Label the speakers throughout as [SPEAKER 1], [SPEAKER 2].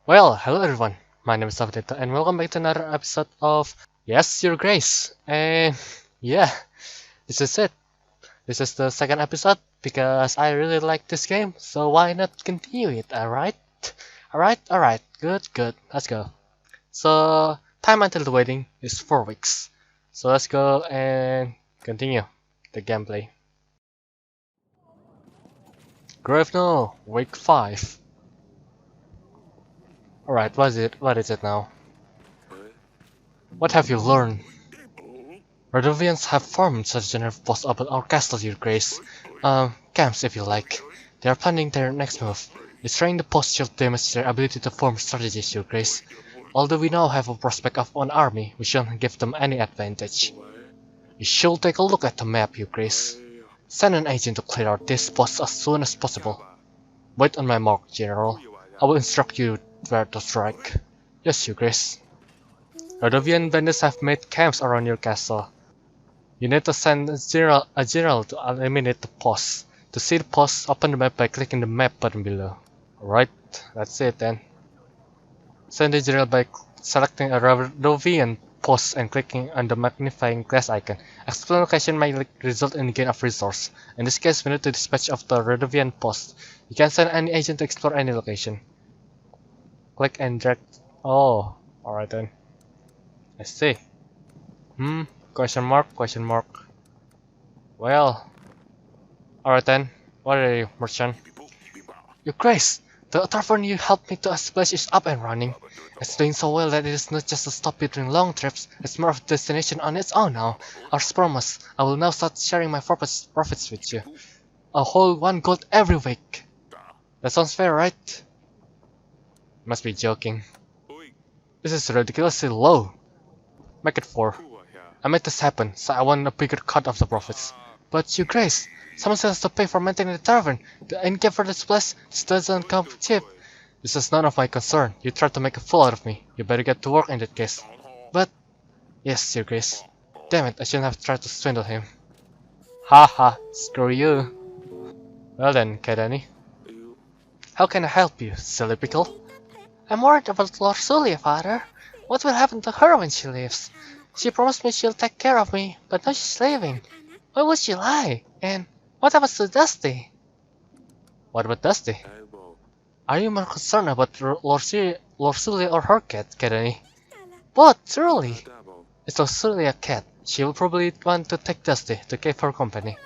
[SPEAKER 1] Well, hello everyone. My name is Savdeta and welcome back to another episode of Yes, Your Grace. And yeah, this is it. This is the second episode because I really like this game, so why not continue it, alright? Alright. Good. Let's go. So, time until the wedding is 4 weeks. So let's go and continue the gameplay. Grave week 5. Alright, what is it now? What have you learned? Radovians have formed such general posts about our castle, your grace. Camps if you like. They are planning their next move. Destroying the post should damage their ability to form strategies, your grace. Although we now have a prospect of an army, we shouldn't give them any advantage. You should take a look at the map, your grace. Send an agent to clear out this post as soon as possible. Wait on my mark, General. I will instruct you where to strike. Yes, your grace. Radovian bandits have made camps around your castle. You need to send a general to eliminate the posts. To see the posts, open the map by clicking the map button below. Alright, that's it then. Send the general by selecting a Radovian post and clicking on the magnifying glass icon. Explore location may result in the gain of resource. In this case, we need to dispatch of the Radovian post. You can send any agent to explore any location. Click and drag. Oh, alright then. I see. Question mark. Well, alright then. What are you, merchant? Your grace, the tavern you helped me to establish is up and running. It's doing so well that it is not just a stop between long trips, it's more of a destination on its own now. As promised, I will now start sharing my profits with you. A whole 1 gold every week. That sounds fair, right? Must be joking. This is ridiculously low. Make it 4. I made this happen, so I want a bigger cut of the profits. But your grace, someone still has to pay for maintaining the tavern. The income for this place doesn't come cheap. This is none of my concern. You tried to make a fool out of me. You better get to work in that case. But, yes, your grace. Damn it, I shouldn't have tried to swindle him. Haha, screw you. Well then, Kadani. How can I help you, silly pickle? I'm worried about Lord Sulia, father. What will happen to her when she leaves? She promised me she'll take care of me, but now she's leaving. Why would she lie? And what happens to Dusty? What about Dusty? Are you more concerned about Lord Sulia or her cat, Kadani? Both, truly. It's Lord Sulia cat. She will probably want to take Dusty to keep her company.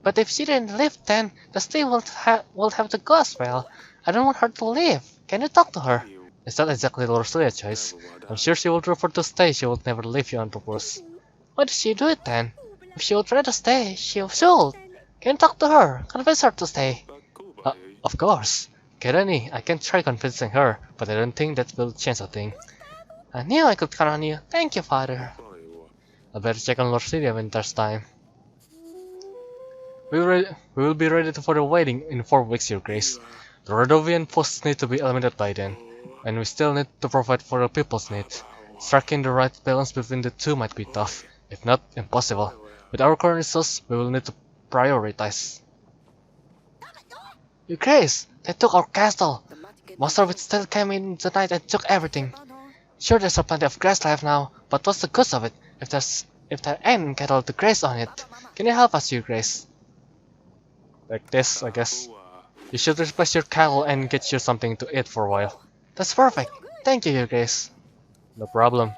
[SPEAKER 1] But if she didn't leave, then Dusty will have to go as well. I don't want her to leave. Can you talk to her? It's not exactly Lord Sulia's choice. I'm sure she will prefer to stay. She will never leave you on purpose. Why does she do it then? If she would rather stay, she should. Can you talk to her? Convince her to stay. Of course. Kerani, I can try convincing her, but I don't think that will change a thing. I knew I could count on you. Thank you, father. I better check on Lord Sulia when there's time. We will be ready for the wedding in 4 weeks, your grace. The Radovian posts need to be eliminated by then. And we still need to provide for the people's needs. Striking the right balance between the two might be tough, if not impossible. With our current resources, we will need to prioritize. Your grace, they took our castle. Most of it still came in the night and took everything. Sure, there's plenty of grass left now, but what's the good of it if there ain't cattle to graze on it? Can you help us, your grace? Like this, I guess. You should replace your cattle and get you something to eat for a while. That's perfect. Thank you, your grace. No problem.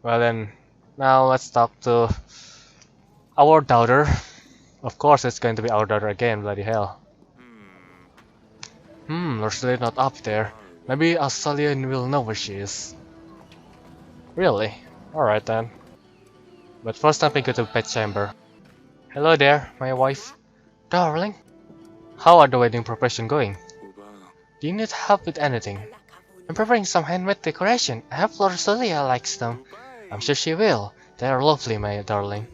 [SPEAKER 1] Well then, now let's talk to our daughter. Of course it's going to be our daughter again, bloody hell. Lord's not up there. Maybe Australia will know where she is. Really? Alright then. But first let me go to the bedchamber. Hello there, my wife. Darling? How are the wedding preparation going? Do you need help with anything? I'm preparing some handmade decoration. I hope Lord Celia likes them. I'm sure she will. They are lovely, my darling.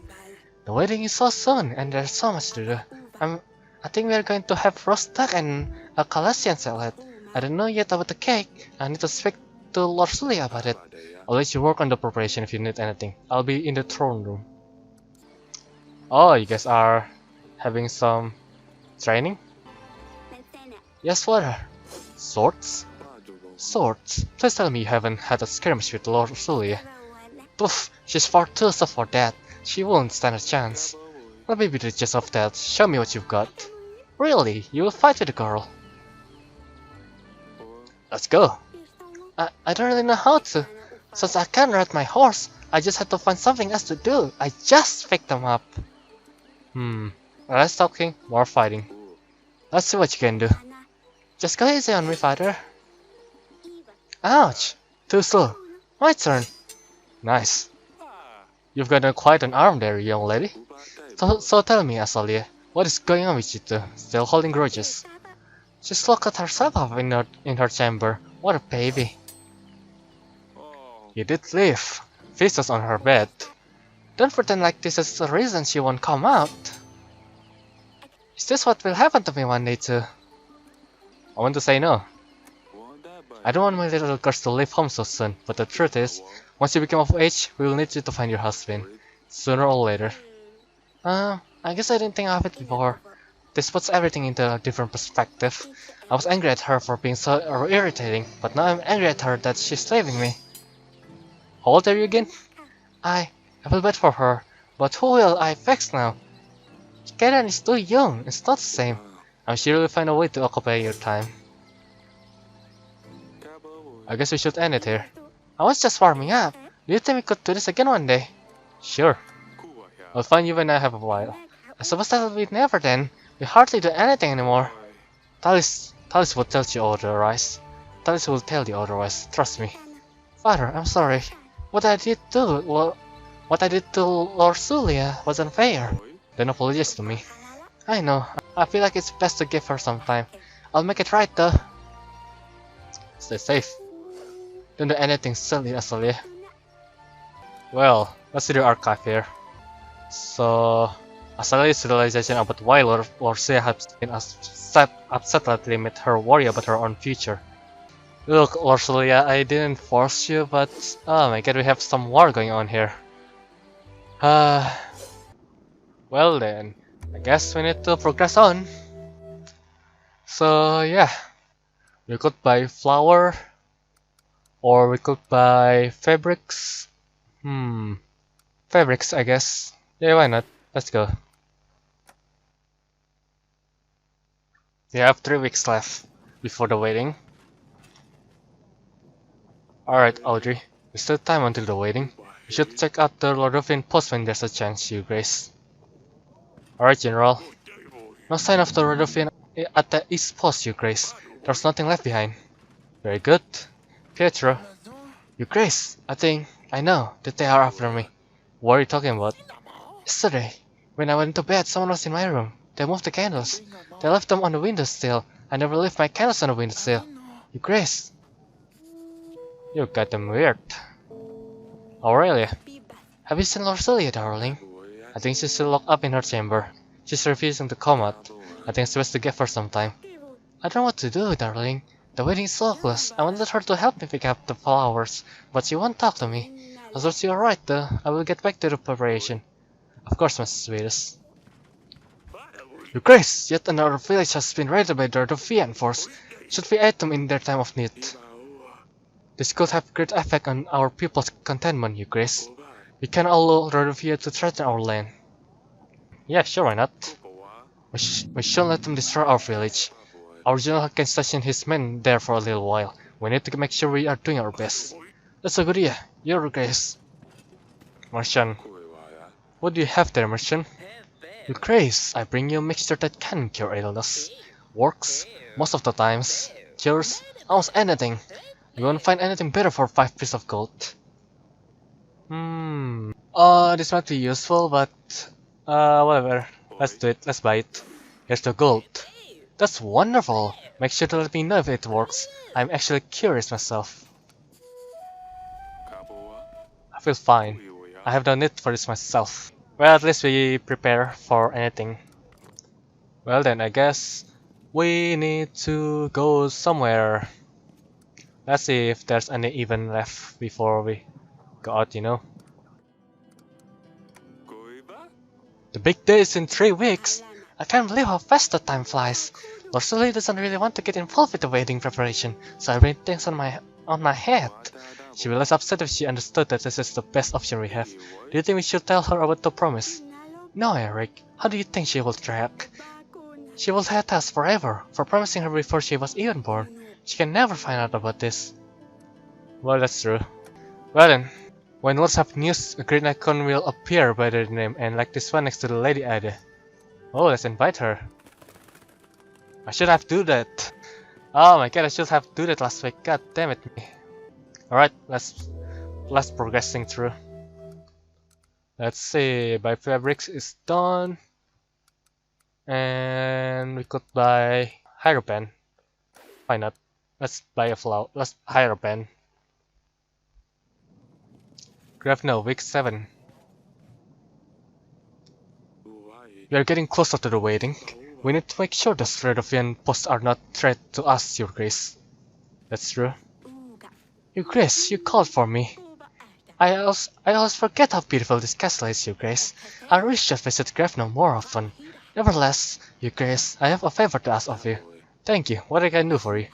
[SPEAKER 1] The wedding is so soon, and there's so much to do. I think we're going to have roast duck and a Calassian salad. I don't know yet about the cake. I need to speak to Lord Celia about it. I'll let you work on the preparation if you need anything. I'll be in the throne room. Oh, you guys are having some training? Yes, father. Swords? Swords. Please tell me you haven't had a skirmish with Lord Zulia. Poof, she's far too soft for that. She won't stand a chance. Let me be the judge of that. Show me what you've got. Really? You will fight with the girl? Let's go. I don't really know how to. Since I can't ride my horse, I just had to find something else to do. I just picked them up. Less talking, more fighting. Let's see what you can do. Just go easy on me, fighter. Ouch! Too slow. My turn. Nice. You've got quite an arm there, young lady. So tell me, Azalia, what is going on with you two? Still holding grudges? She's locked herself up in her chamber. What a baby. You did leave. Feast was on her bed. Don't pretend like this is the reason she won't come out. Is this what will happen to me one day too? I want to say no. I don't want my little girls to leave home so soon, but the truth is, once you become of age, we will need you to find your husband. Sooner or later. I guess I didn't think of it before. This puts everything into a different perspective. I was angry at her for being so irritating, but now I'm angry at her that she's leaving me. How old are you again? I feel bad for her, but who will I vex now? Karen is too young, it's not the same. I'm sure you'll find a way to occupy your time. I guess we should end it here. I was just warming up. Do you think we could do this again one day? Sure. I'll find you when I have a while. I suppose that'll be never then. We hardly do anything anymore. Talis will tell you otherwise. Talis will tell you otherwise, trust me. Father, I'm sorry. What I did to Lord Zulia was unfair. Then apologize to me. I know. I feel like it's best to give her some time. I'll make it right though. Stay safe. Don't do anything silly, Azalia. Well, let's see the archive here. So, Azalia's realization about why Lord Zulia has been upset lately made her worry about her own future. Look, Lord Zulia, I didn't force you, but oh my god, we have some war going on here. Well then, I guess we need to progress on. So yeah, we could buy flour, or we could buy fabrics. Fabrics, I guess. Yeah, why not? Let's go. We have 3 weeks left before the wedding. Alright, Audrey. There's still time until the wedding. We should check out the Lordovian post when there's a chance, Your Grace. Alright, General. No sign of the Lordovian at the East Post, Your Grace. There's nothing left behind. Very good. Pietro. Your Grace, I know that they are after me. What are you talking about? Yesterday, when I went to bed, someone was in my room. They moved the candles. They left them on the windowsill. I never left my candles on the windowsill. Your Grace. You got them weird. Aurelia. Have you seen Lord Zulia, darling? I think she's still locked up in her chamber. She's refusing to come out. I think it's best to give her some time. I don't know what to do, darling. The wedding is so close. I wanted her to help me pick up the flowers, but she won't talk to me. As long as you are right, though, I will get back to the preparation. Of course, my sweetest. Your Grace, yet another village has been raided by the Lordovian force. Should we aid them in their time of need? This could have great effect on our people's contentment, Your Grace. We can allow Lordovia to threaten our land. Yeah, sure, why not? We shouldn't let them destroy our village. Our general can station his men there for a little while. We need to make sure we are doing our best. That's a good idea, Your Grace. Merchant. What do you have there, Merchant? Your Grace, I bring you a mixture that can cure illness. Works, most of the times. Cures, almost anything. You won't find anything better for 5 pieces of gold. This might be useful, but whatever. Let's do it, let's buy it. Here's the gold. That's wonderful! Make sure to let me know if it works. I'm actually curious myself. I feel fine. I have no need for this myself. Well, at least we prepare for anything. Well then, I guess we need to go somewhere. Let's see if there's any event left before we go out, you know. The big day is in 3 weeks. I can't believe how fast the time flies. Lord Sully doesn't really want to get involved with the wedding preparation, so I bring things on my head. She will be less upset if she understood that this is the best option we have. Do you think we should tell her about the promise? No, Eric. How do you think she will react? She will hate us forever for promising her before she was even born. She can never find out about this. Well, that's true. Well then, when lords have news, a green icon will appear by their name and like this one next to the Lady Ada. Oh, let's invite her. I should have do that. Oh my god, I should have do that last week. God damn it me. Alright, let's progressing through. Let's see, buy fabrics is done. And we could buy hire pen. Why not? Let's buy a flower. Let's hire a pen. Graph no, week 7. We are getting closer to the wedding. We need to make sure the Stradovian posts are not threat to us, Your Grace. That's true. Your Grace, you called for me. I always forget how beautiful this castle is, Your Grace. I wish to visit Gravno more often. Nevertheless, Your Grace, I have a favor to ask of you. Thank you. What I can do for you?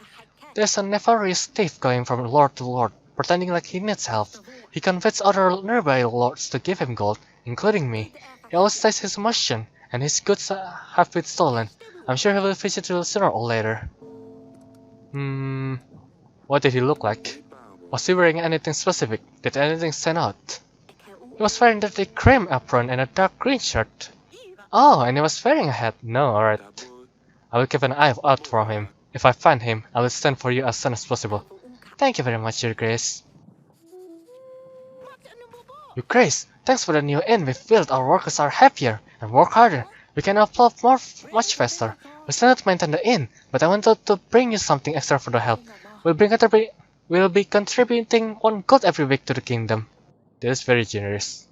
[SPEAKER 1] There's a nefarious thief going from lord to lord, pretending like he needs help. He convinces other nearby lords to give him gold, including me. He always says his mission, and his goods have been stolen. I'm sure he will visit you sooner or later. What did he look like? Was he wearing anything specific? Did anything stand out? He was wearing a dirty cream apron and a dark green shirt. Oh, and he was wearing a hat. No, alright. I will keep an eye out for him. If I find him, I will send for you as soon as possible. Thank you very much, Your Grace. Your Grace, thanks for the new inn we filled. Our workers are happier and work harder. We can upload much faster. We still not maintain the inn, but I wanted to bring you something extra for the help. We'll be contributing 1 gold every week to the kingdom. This is very generous.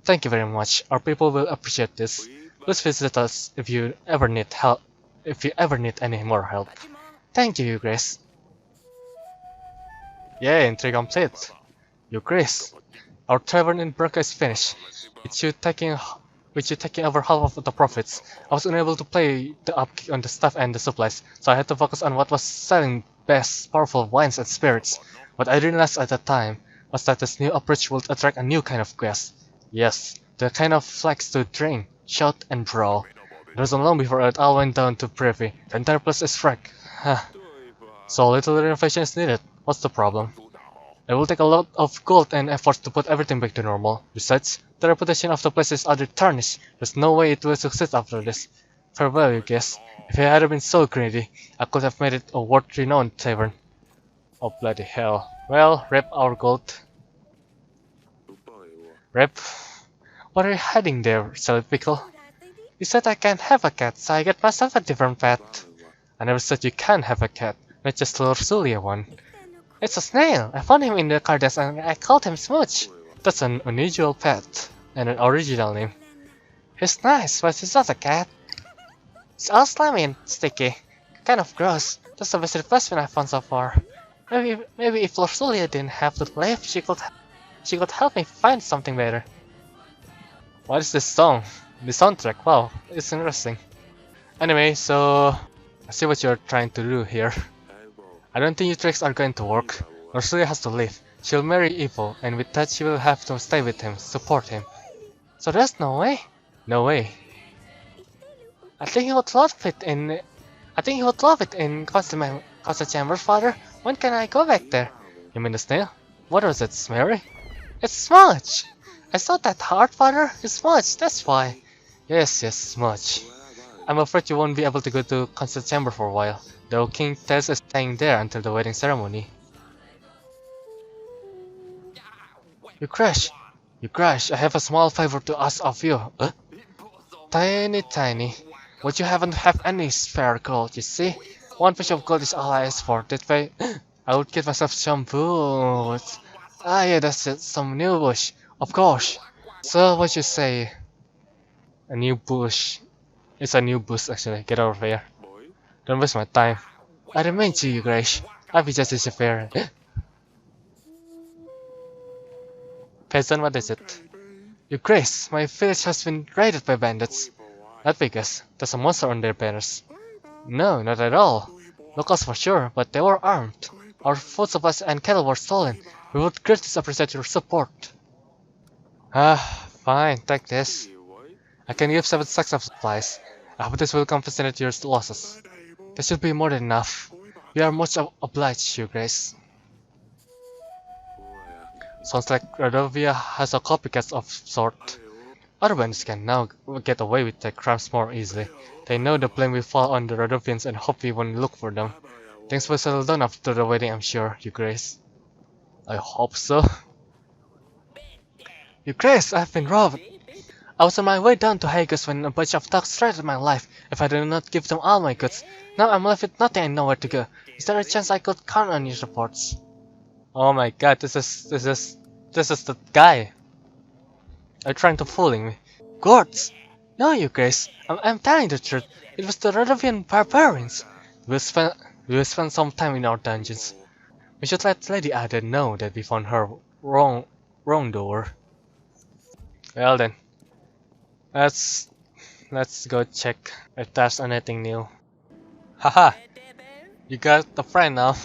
[SPEAKER 1] Thank you very much. Our people will appreciate this. Please visit us if you ever need help. If you ever need any more help. Thank you, Your Grace. Yay, entry complete. Your Grace, our tavern in Brooke is finished. With you taking over half of the profits, I was unable to play the upkeep on the staff and the supplies, so I had to focus on what was selling best, powerful wines and spirits. What I realized at the time was that this new approach would attract a new kind of guest. Yes, the kind of likes to drink, shout, and brawl. It wasn't long before it all went down to Privy. The entire place is wrecked. So little renovation is needed. What's the problem? It will take a lot of gold and effort to put everything back to normal. Besides, the reputation of the place is utterly tarnished. There's no way it will succeed after this. Farewell, you guess. If I hadn't been so greedy, I could have made it a world-renowned tavern. Oh bloody hell. Well, rip our gold. Rip? What are you hiding there, silly pickle? You said I can't have a cat, so I get myself a different pet. I never said you can't have a cat, not just Lord Zulia one. It's a snail! I found him in the gardens and I called him Smooch. That's an unusual pet, and an original name. He's nice, but he's not a cat. It's all slimy and sticky. Kind of gross. That's the best replacement I've found so far. Maybe if Lord Zulia didn't have to leave, she could help me find something better. What is this song? The soundtrack, wow, it's interesting. Anyway, so I see what you're trying to do here. I don't think your tricks are going to work. Ursula has to leave. She'll marry Evil, and with that she will have to stay with him, support him. So there's no way? No way. I think he would love it in Council Chamber, Father. When can I go back there? You mean the snail? What was it, Smurry? It's Smudge! I saw that hard, Father. It's Smudge, that's why. Yes, Smudge. I'm afraid you won't be able to go to Council Chamber for a while, though King Tess is staying there until the wedding ceremony. You crash, I have a small favor to ask of you. Tiny. But you haven't have any spare gold, you see? 1 piece of gold is all I ask for. That way, I would get myself some boots. Ah yeah, that's it, some new bush. Of course. So what you say? A new bush. It's a new bush actually, get over here. Don't waste my time. I remain to you, Grace. I'll be just as fair. Peasant, what is it? Your Grace, my village has been raided by bandits. Not because there's a monster on their banners. No, not at all. Locals for sure, but they were armed. Our food supplies and cattle were stolen. We would greatly appreciate your support. Fine, take this. I can give 7 stacks of supplies. I hope this will compensate your losses. This should be more than enough. We are much obliged, Your Grace. Sounds like Radovia has a copycat of sort. Other bandits can now get away with their crimes more easily. They know the blame will fall on the Radovians and hope we won't look for them. Things will settle down after the wedding, I'm sure, Your Grace. I hope so. Your Grace, I've been robbed. I was on my way down to Hagus when a bunch of thugs threatened my life if I did not give them all my goods. Now I'm left with nothing and nowhere to go. Is there a chance I could count on your reports? Oh my god, this is the guy. Are you trying to fooling me? Guards! No, Your Grace. I'm telling the truth. It was the Radovian barbarians. We will spend some time in our dungeons. We should let Lady Ada know that we found her wrongdoer. Well then, let's go check if there's anything new. Haha, you got a friend now.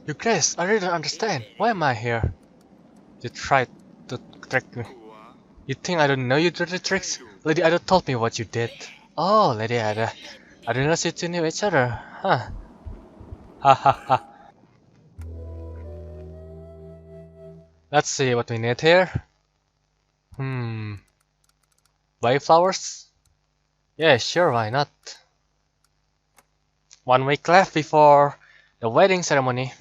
[SPEAKER 1] Your Grace, I really don't understand. Why am I here? You tried to trick me. You think I don't know you dirty tricks? Lady Ada told me what you did. Oh, Lady Ada. I didn't know you two knew each other, huh? Ha ha ha. Let's see what we need here. Buy flowers? Yeah, sure, why not? 1 week left before the wedding ceremony.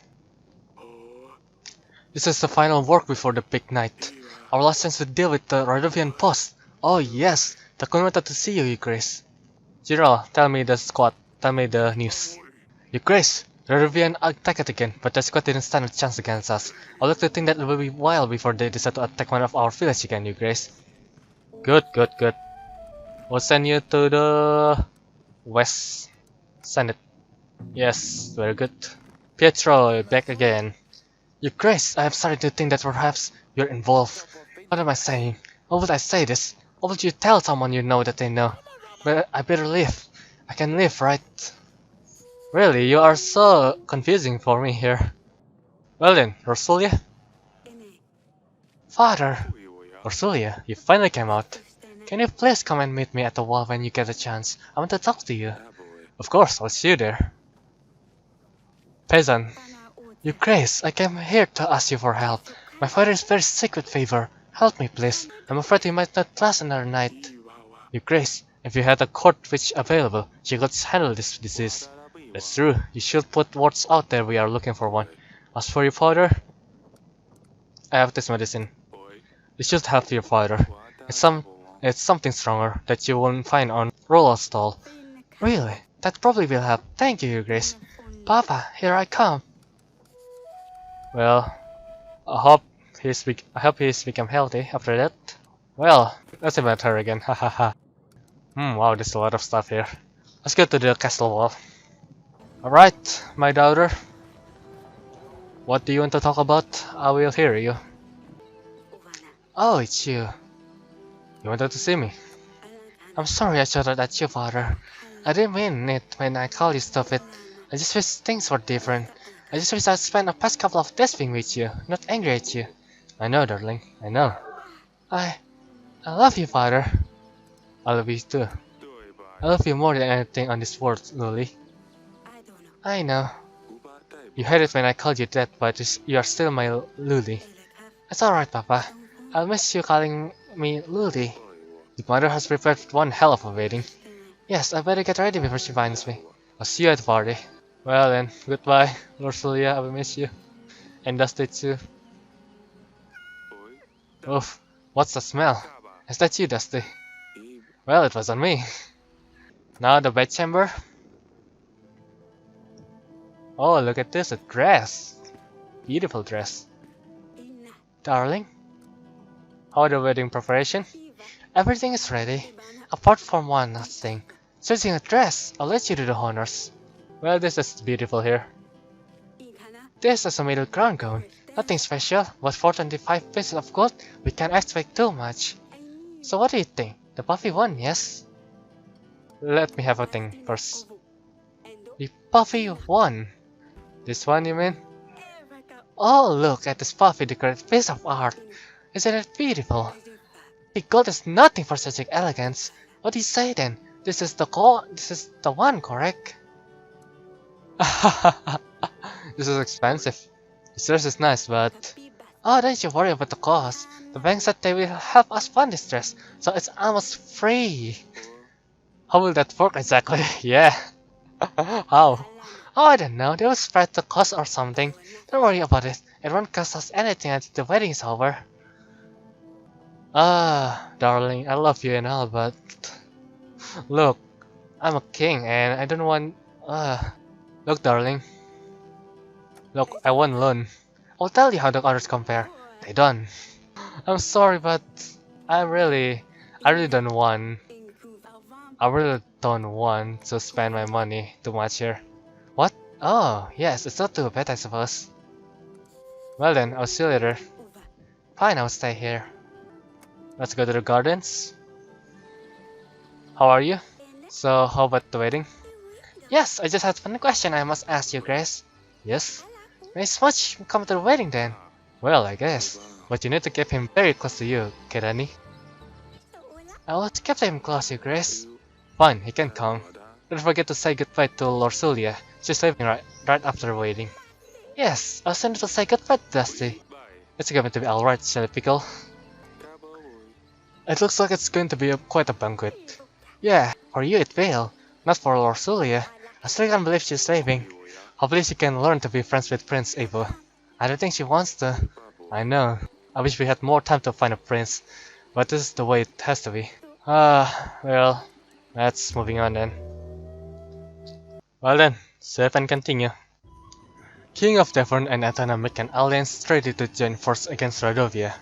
[SPEAKER 1] This is the final work before the big night. Our last chance to deal with the Radovian post. Oh yes, the queen wanted to see you, Your Grace. General, tell me the news. Your Grace, the Radovian attacked again, but the squad didn't stand a chance against us. I like to think that it will be a while before they decide to attack one of our villages again, Your Grace. Good. We'll send you to the west. Send it. Yes, very good. Pietro, back again. Your Grace, I have started to think that perhaps you're involved. What am I saying? Why would I say this? Why would you tell someone you know that they know? But I better leave. I can leave, right? Really, you are so confusing for me here. Well then, Rosulia? Father! Rosulia, you finally came out. Can you please come and meet me at the wall when you get a chance? I want to talk to you. Of course, I'll see you there. Peasant. Your Grace, I came here to ask you for help. My father is very sick with fever. Help me, please. I'm afraid he might not last another night. Your Grace, if you had a court witch available, she could handle this disease. That's true. You should put words out there we are looking for one. As for your father, I have this medicine. It should help your father. It's something stronger that you won't find on Roll's stall. Really? That probably will help. Thank you, Your Grace. Papa, here I come. Well, I hope he's become healthy after that. Well, let's about her again. Hahaha. Wow, there's a lot of stuff here. Let's go to the castle wall. Alright, my daughter. What do you want to talk about? I will hear you. Oh, it's you. You wanted to see me? I'm sorry I shouted at you, father. I didn't mean it when I called you stupid. I just wish things were different. I just wish I'd spent the past couple of days being with you, not angry at you. I know, darling. I know. I love you, father. I love you too. I love you more than anything on this world, Lily. I know. You hated when I called you that, but you are still my Lily. It's alright, Papa. I'll miss you calling me Lily. Your mother has prepared one hell of a wedding. Yes, I better get ready before she finds me. I'll see you at the party. Well then, goodbye, Lorsulia, I will miss you. And Dusty too. Oof, what's the smell? Is that you, Dusty? Well, it wasn't me. Now the bedchamber. Oh, look at this, a dress. Beautiful dress. Darling, how are the wedding preparation? Everything is ready, apart from one last thing. Choosing a dress, I'll let you do the honors. Well, this is beautiful here. This is a middle crown gown. Nothing special, but for 25 pieces of gold, we can't expect too much. So what do you think? The puffy one, yes? Let me have a think first. puffy one. This one, you mean? Oh, look at this puffy decorated piece of art. Isn't it beautiful? The gold is nothing for such elegance. What do you say then? This is the one, correct? This is expensive. This dress is nice, but... Oh, don't you worry about the cost. The bank said they will help us fund this dress, so it's almost free. How will that work exactly? Yeah. How? Oh, I don't know. They will spread the cost or something. Don't worry about it. It won't cost us anything until the wedding is over. Ah, darling, I love you and all, but... Look, I'm a king and I don't want... Look, darling. Look, I won alone. I'll tell you how the others compare. They don't. I'm sorry, but I really don't want. I really don't want to spend my money too much here. What? Oh, yes, it's not too bad, I suppose. Well then, I'll see you later. Fine, I'll stay here. Let's go to the gardens. How are you? So, how about the wedding? Yes, I just had one question I must ask you, Grace. Yes? May Smudge come to the wedding then? Well, I guess. But you need to keep him very close to you, Kirani. I will keep him close to you, Grace. Fine, he can come. Don't forget to say goodbye to Lorsulia. She's leaving right after the wedding. Yes, I'll send her to say goodbye to Dusty. It's going to be alright, Jelly Pickle. It looks like it's going to be quite a banquet. Yeah, for you it will. Not for Lorsulia. I still can't believe she's leaving. Hopefully she can learn to be friends with Prince Evo. I don't think she wants to. I know. I wish we had more time to find a prince. But this is the way it has to be. Well, let's moving on then. Well then, save and continue. King of Devon and Athena make an alliance ready to join force against Radovia.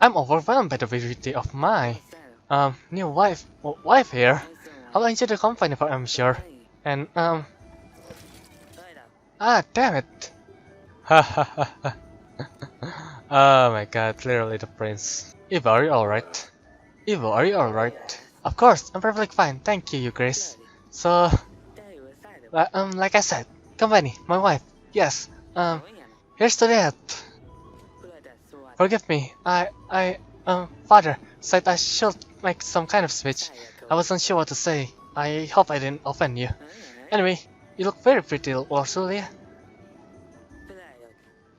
[SPEAKER 1] I'm overwhelmed by the beauty of my new wife here. I'll enjoy the company for I'm sure. And damn it. Oh my god, clearly the prince. Evo, are you alright? Evo, are you alright? Of course, I'm perfectly fine, thank you, Grace. So, like I said, company, my wife, yes, here's to that. Forgive me, father said I should make some kind of speech. I wasn't sure what to say. I hope I didn't offend you. Anyway, you look very pretty, Ursulia.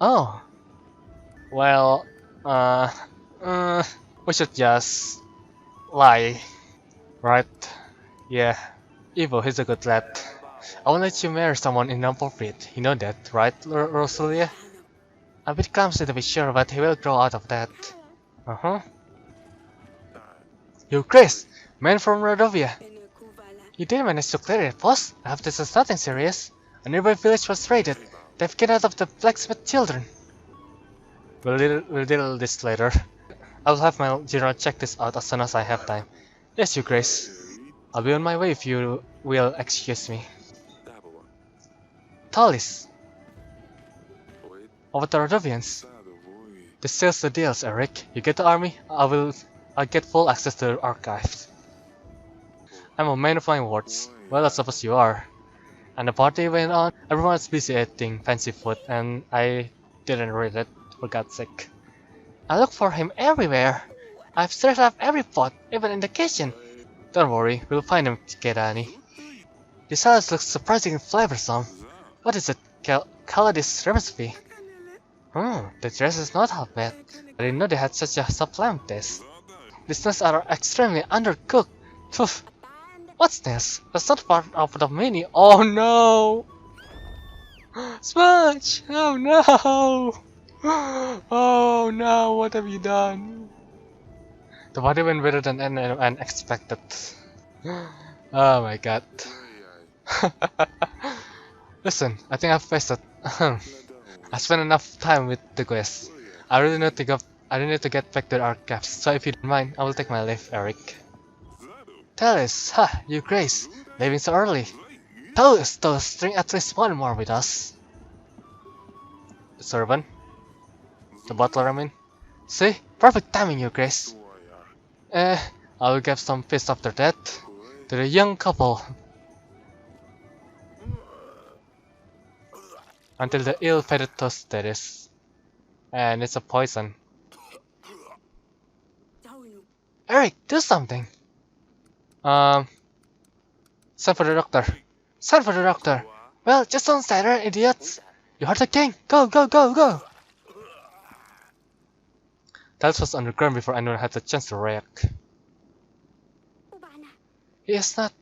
[SPEAKER 1] Oh. Well, we should just lie. Right? Yeah. Evo, he's a good lad. I won't let you marry someone inappropriate. You know that, right, Ursulia? A bit clumsy to be sure, but he will grow out of that. You Chris, man from Radovia. You did manage to clear it, boss. I hope this is nothing serious. A nearby village was raided. They've get out of the blacksmith children. We'll deal this later. I'll have my general check this out as soon as I have time. Yes, you Grace. I'll be on my way if you will excuse me. Talis. Over the Radovians. This seals the deals, Eric. You get the army, I'll get full access to the archives. I'm a man of my words. Well, I suppose you are. And the party went on. Everyone was busy eating fancy food, and I didn't read it, for God's sake. I look for him everywhere. I've searched up every pot, even in the kitchen. Don't worry, we'll find him, Kedani. The salad looks surprisingly flavorsome. What is it? Kaladis recipe? The dress is not half bad. I didn't know they had such a sublime taste. These nuts are extremely undercooked. Poof. What's this? That's not part of the menu. Oh no! Smudge! Oh no! Oh no, what have you done? The party went better than anyone expected. Oh my god. Listen, I think I've wasted. I spent enough time with the quest. I really need to get back to the archives, so if you don't mind, I will take my leave, Eric. Talis, you Grace, leaving so early. Tell us to string at least one more with us. The servant? The butler, I mean? See? Perfect timing, you Grace. I will give some feast after that to the young couple until the ill-fated toast that is. And it's a poison. Eric, do something! Um, send for the doctor. Send for the doctor! Well, just don't stay there, idiots! You heard the king! Go, go, go, go! Tails was on the ground before anyone had the chance to react. He is not...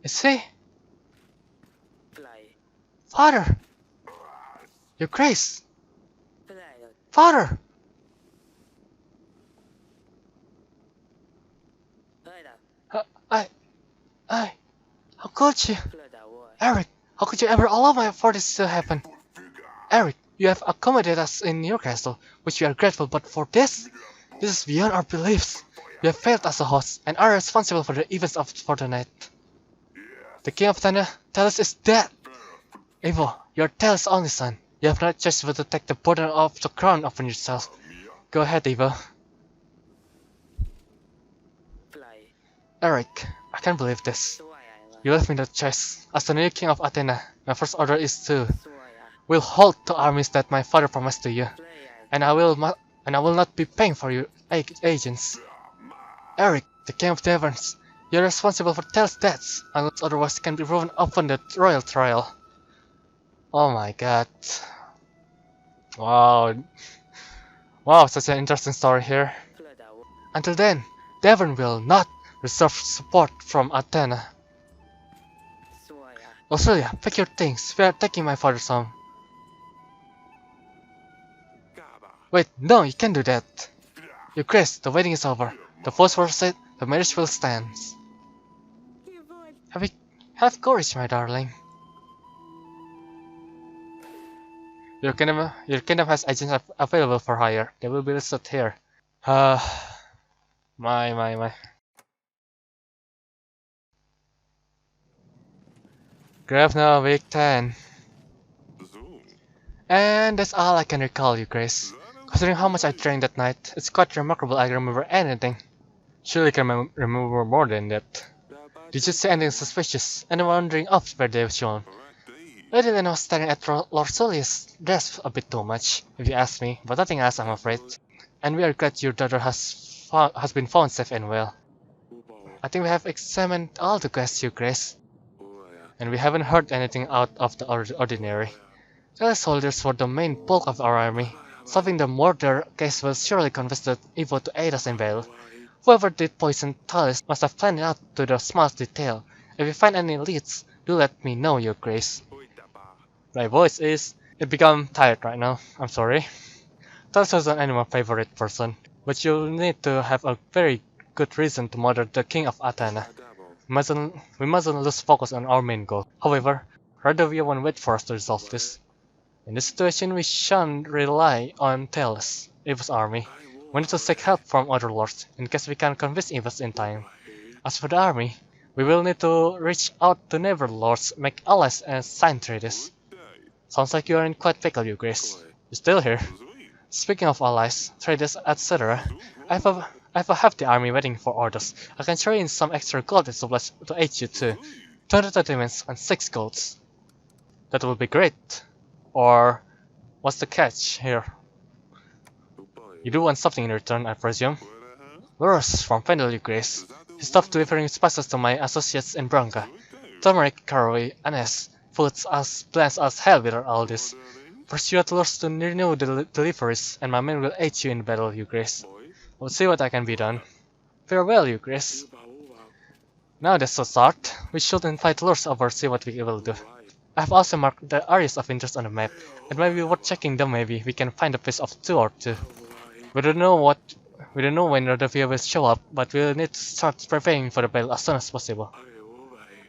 [SPEAKER 1] Is he? Father! Your Grace! Father! How could you? Eric, how could you ever allow for this to happen? Eric, you have accommodated us in your castle, which we are grateful, but for this? This is beyond our beliefs. You have failed as a host, and are responsible for the events for the night. The king of Tana, Talos is dead! Evo, you are Talos' only son. You have not choice but to take the burden of the crown upon yourself. Go ahead, Evo. Eric, I can't believe this. You left me the choice. As the new king of Athena, my first order is to will hold the armies that my father promised to you, and I will not be paying for your agents. Eric, the king of Taverns, you're responsible for Tails' deaths, unless otherwise can be proven upon the royal trial. Oh my god. Wow. Wow, such an interesting story here. Until then, Devon will not receive support from Athena. Australia, pack your things. We are taking my father's home. Wait, no, you can't do that. Your Grace, the wedding is over. The vows were set, the marriage will stand. Have courage, my darling. Your kingdom has agents available for hire. They will be listed here. My. Grab now, week 10. And that's all I can recall, you Grace. Considering how much I drank that night, it's quite remarkable I can remember anything. Surely I can remember more than that. Did you see anything suspicious? Anyone wandering off where they've shown? Lady Lena was staring at Lord Sully's dress a bit too much, if you ask me, but nothing else, I'm afraid. And we are glad your daughter has been found safe and well. I think we have examined all the quests, your Grace, and we haven't heard anything out of the ordinary. The soldiers were the main bulk of our army. Solving the murder case will surely convince the evil to aid us in battle. Whoever did poison Talis must have planned it out to the smallest detail. If you find any leads, do let me know, your Grace. My voice is... It become tired right now, I'm sorry. Talis wasn't any my favorite person, but you'll need to have a very good reason to murder the king of Athena. We mustn't lose focus on our main goal. However, rather we won't wait for us to resolve this. In this situation, we shan't rely on Talis, Eva's army. We need to seek help from other lords, in case we can convince Eva in time. As for the army, we will need to reach out to neighbor lords, make allies, and sign treaties. Sounds like you are in quite pickle, your Grace. You're still here. Speaking of allies, treaties, etc., I have a hefty army waiting for orders. I can throw in some extra gold and supplies to aid you too. 230 men and 6 golds. That will be great. Or, what's the catch here? You do want something in return, I presume? Lures from Fendel, your Grace. He stopped delivering spices to my associates in Branca. Turmeric, caraway, anise, foods us, blends us hell with all this. First you have lures to renew the deliveries, and my men will aid you in battle, your Grace. We'll see what I can be done. Farewell, your Grace. Now that's a start. We should invite lures over, see what we will do. I've also marked the areas of interest on the map, and maybe worth checking them. Maybe we can find a piece of 2 or 2. We don't know when the view will show up, but we'll need to start preparing for the battle as soon as possible.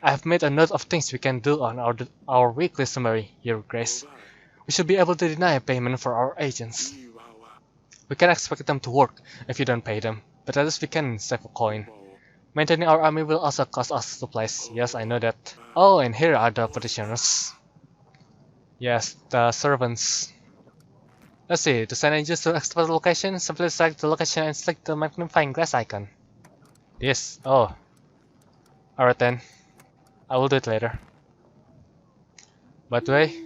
[SPEAKER 1] I have made a note of things we can do on our weekly summary, your Grace. We should be able to deny payment for our agents. We can expect them to work if you don't pay them, but at least we can save a coin. Maintaining our army will also cost us supplies. Yes, I know that. Oh, and here are the petitioners. Yes, the servants. Let's see, to send agents to expert location, simply select the location and select the magnifying glass icon. This? Oh. Alright then. I will do it later. By the way,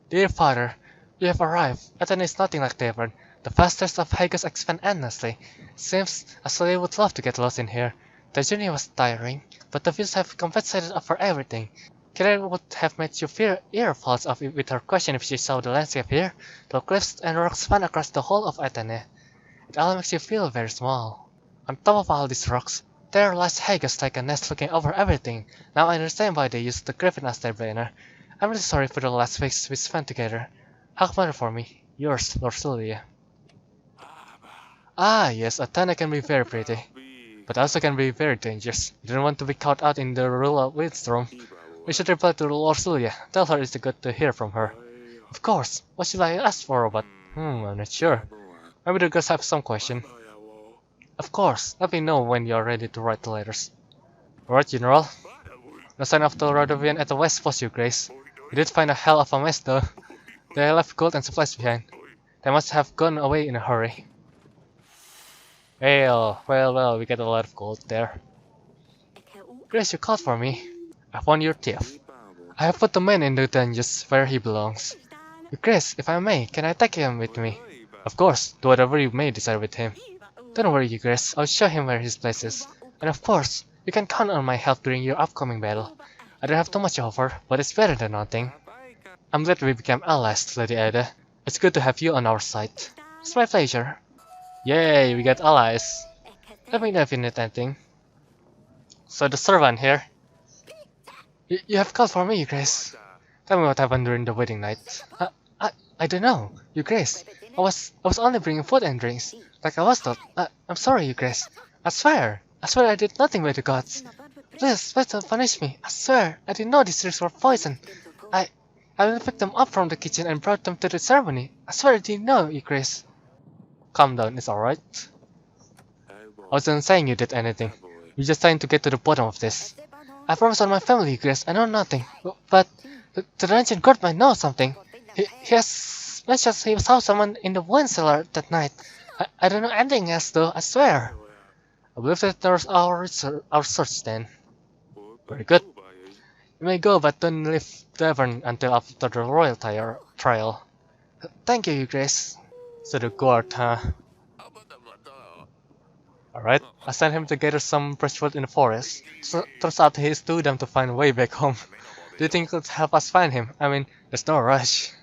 [SPEAKER 1] dear father, you have arrived. Athens is nothing like Devon. The fastest of Haggis expand endlessly. It seems as though they would love to get lost in here. The journey was tiring, but the views have compensated for everything. Kira would have made you fear earfalls of it with her question if she saw the landscape here. The cliffs and rocks span across the whole of Athens. It all makes you feel very small. On top of all these rocks, there lies Haggis like a nest looking over everything. Now I understand why they used the griffin as their banner. I'm really sorry for the last weeks we spent together. Hug mother for me. Yours, Lord Sylvia. Ah, yes, Athena can be very pretty, but also can be very dangerous. You don't want to be caught out in the royal windstorm. We should reply to Lord Sylvia. Tell her it's good to hear from her. Of course. What should I ask for? But I'm not sure. Maybe the girls have some question. Of course. Let me know when you're ready to write the letters. Alright, General. No sign of the Rhodovian at the West Post, Your Grace. We did find a hell of a mess, though. They left gold and supplies behind. They must have gone away in a hurry. Well, we got a lot of gold there. Grace, you called for me. I found your thief. I have put the man in the dungeons where he belongs. Your Grace, if I may, can I take him with me? Of course, do whatever you may decide with him. Don't worry, Your Grace, I'll show him where his place is. And of course, you can count on my help during your upcoming battle. I don't have too much to offer, but it's better than nothing. I'm glad we became allies, Lady Ada. It's good to have you on our side. It's my pleasure. Yay, we got allies. Let me know if you need anything. So the servant here. You have called for me, Your Grace. Tell me what happened during the wedding night. I don't know, Your Grace. I was only bringing food and drinks, like I was told. I'm sorry, Your Grace. I swear I did nothing by the gods. Please don't punish me. I swear, I didn't know these drinks were poison. I will pick them up from the kitchen and brought them to the ceremony. I swear I didn't know, Your Grace. Calm down, it's alright. I wasn't saying you did anything. We're just trying to get to the bottom of this. I promise on my family, Your Grace, I know nothing. But the dungeon guard might know something. He has mentioned he saw someone in the wine cellar that night. I don't know anything else though, I swear. I believe that there's our search then. Very good. You may go, but don't leave Devon until after the royal trial. Thank you, Your Grace. So the guard, huh? Alright, I sent him to gather some brushwood in the forest. So, turns out he's too dumb to find a way back home. Do you think you could help us find him? I mean, there's no rush.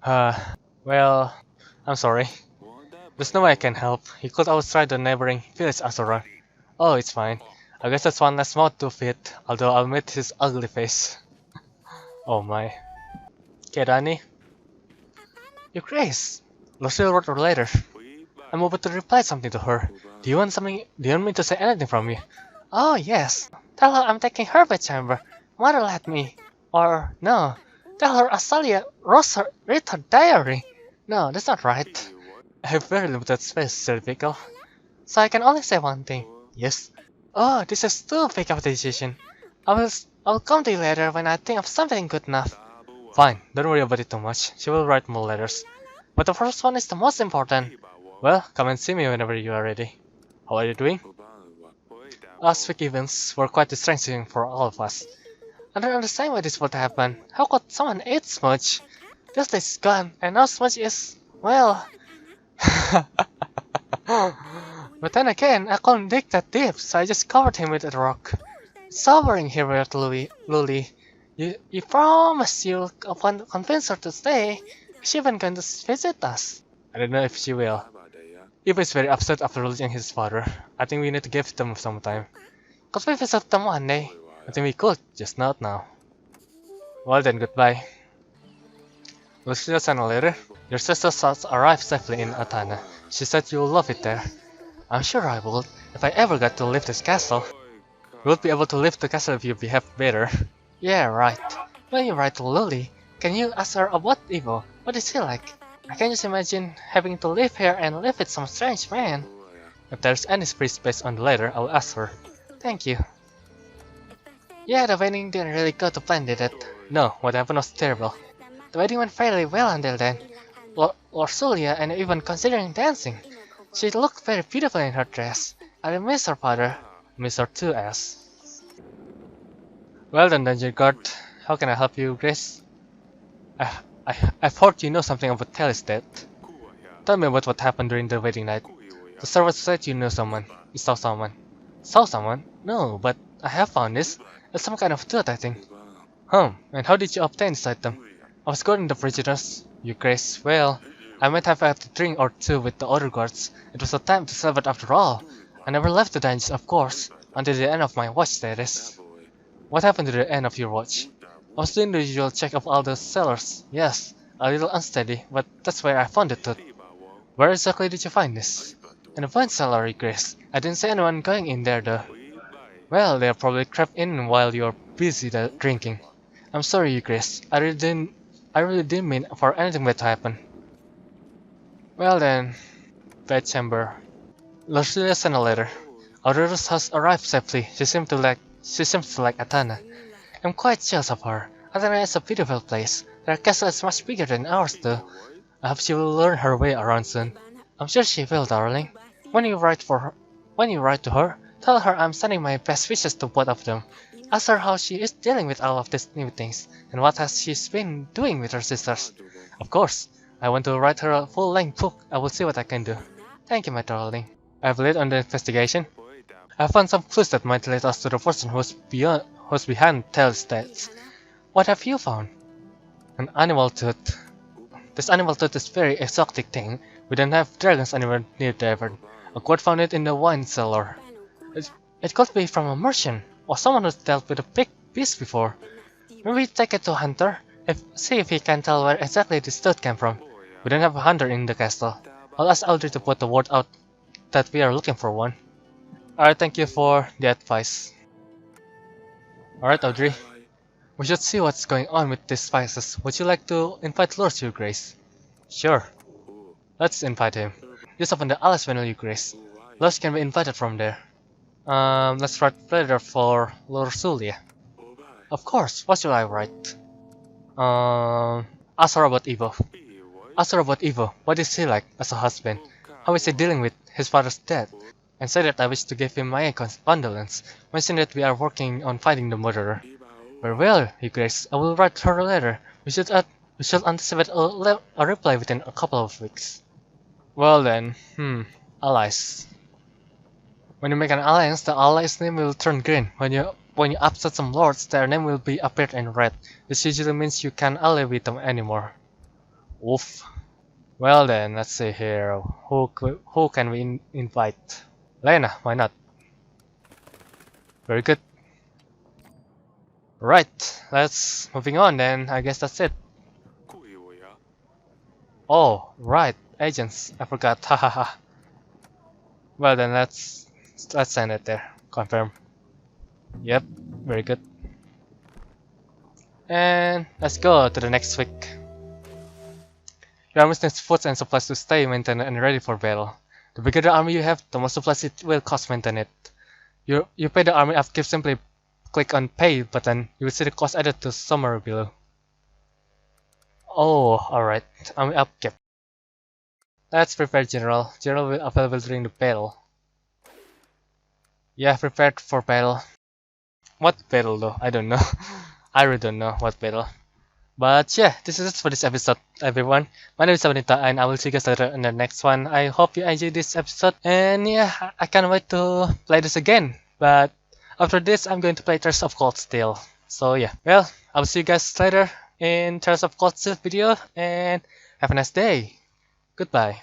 [SPEAKER 1] Well, I'm sorry. There's no way I can help. He could always try the neighboring village Asura. Oh, it's fine. I guess that's one less mouth to feed, although I'll meet his ugly face. Oh my. Kedani? Your Grace! Lucille wrote her letter. I'm about to reply something to her. Do you want me to say anything from you? Oh yes. Tell her I'm taking her bedchamber. Mother let me. Or no. Tell her Asalia read her diary. No, that's not right. I have very limited space, cervical. So I can only say one thing. Yes. Oh, this is too big of a decision. I'll come to you later when I think of something good enough. Fine, don't worry about it too much. She will write more letters. But the first one is the most important. Well, come and see me whenever you are ready. How are you doing? Last week events were quite distressing for all of us. I don't understand why this would happen. How could someone eat Smudge? This day is gone, and now Smudge is, well... But then again, I couldn't dig that deep, so I just covered him with a rock. It's sobering here with Luli. You promised you'll convince her to stay. Is she even going to visit us? I don't know if she will. Eva is very upset after losing his father. I think we need to give them some time. Could we visit them one day? I think we could, just not now. Well then, goodbye. Lucia sent a letter. Your sister's has arrived safely in Athena. She said you will love it there. I'm sure I would. If I ever got to leave this castle. We would be able to leave the castle if you behave better. Yeah, right. When you write to Lily, can you ask her about Evo? What is he like? I can just imagine having to live here and live with some strange man. If there's any free space on the letter, I'll ask her. Thank you. Yeah, the wedding didn't really go to plan, did it? No, what happened was terrible. The wedding went fairly well until then. Lord Julia and even considering dancing. She looked very beautiful in her dress. I miss her father. Miss her too, as. Well then, Dungeon Guard. How can I help you, Grace? I've heard you know something about Kelly's death. Tell me about what happened during the wedding night. The servant said you know someone. You saw someone. Saw someone? No, but I have found this. It's some kind of tooth, I think. And how did you obtain this item? I was guarding the prisoners. You Grace. Well, I might have had a drink or two with the other guards. It was a time to celebrate after all. I never left the dungeon, of course, until the end of my watch, that is. What happened to the end of your watch? I was doing the usual check of all the cellars. Yes, a little unsteady, but that's where I found the tooth. Where exactly did you find this? In the wine cellar, Grace. I didn't see anyone going in there though. Well, they probably crept in while you're busy drinking. I'm sorry, Grace. I really didn't mean for anything bad to happen. Well then, bedchamber. Lucia sent a letter. Aurorus has arrived safely. She seems to like Atana. I'm quite jealous of her. Atana is a beautiful place. Their castle is much bigger than ours though. I hope she will learn her way around soon. I'm sure she will, darling. When you write to her, tell her I'm sending my best wishes to both of them. Ask her how she is dealing with all of these new things, and what has she been doing with her sisters. Of course, I want to write her a full-length book. I will see what I can do. Thank you, my darling. I've led on the investigation. I found some clues that might lead us to the person who's behind Tail's death. What have you found? An animal tooth. This animal tooth is a very exotic thing. We don't have dragons anywhere near Devon. A guard found it in the wine cellar. It could be from a merchant, or someone who's dealt with a big beast before. Maybe take it to a hunter, see if he can tell where exactly this tooth came from. We don't have a hunter in the castle. I'll ask Audrey to put the word out that we are looking for one. Alright, thank you for the advice. Alright, Audrey. We should see what's going on with these spices. Would you like to invite Lord Your Grace? Sure. Let's invite him. Just open the Alice Venue, Your Grace. Lords can be invited from there. Let's write a letter for Lord Sulia. Of course, what should I write? Ask her about Evo. Ask her about Evo. What is he like as a husband? How is he dealing with his father's death? And say that I wish to give him my condolence. Mention that we are working on finding the murderer. Very well, Your Grace. I will write her a letter. We should anticipate a reply within a couple of weeks. Well then, allies. When you make an alliance, the allies' name will turn green. When you upset some lords, their name will be appeared in red. This usually means you can't ally with them anymore. Oof. Well then, let's see here. Who can we invite? Lena, why not? Very good. Right, let's moving on then. I guess that's it. Oh, right, agents. I forgot. Hahaha. Well then, let's send it there. Confirm. Yep, very good. And let's go to the next week. Your army needs food and supplies to stay maintained and ready for battle. The bigger the army you have, the more supplies it will cost to maintain it. You pay the army upkeep, simply click on pay button. You will see the cost added to summary below. Oh, alright. Army upkeep. Let's prepare general. General will be available during the battle. Yeah, prepared for battle. What battle though? I don't know. I really don't know what battle. But yeah, this is it for this episode, everyone. My name is Sabanita, and I will see you guys later in the next one. I hope you enjoyed this episode, and yeah, I can't wait to play this again. But after this, I'm going to play Trails of Cold Steel. So yeah, well, I'll see you guys later in Trails of Cold Steel video, and have a nice day. Goodbye.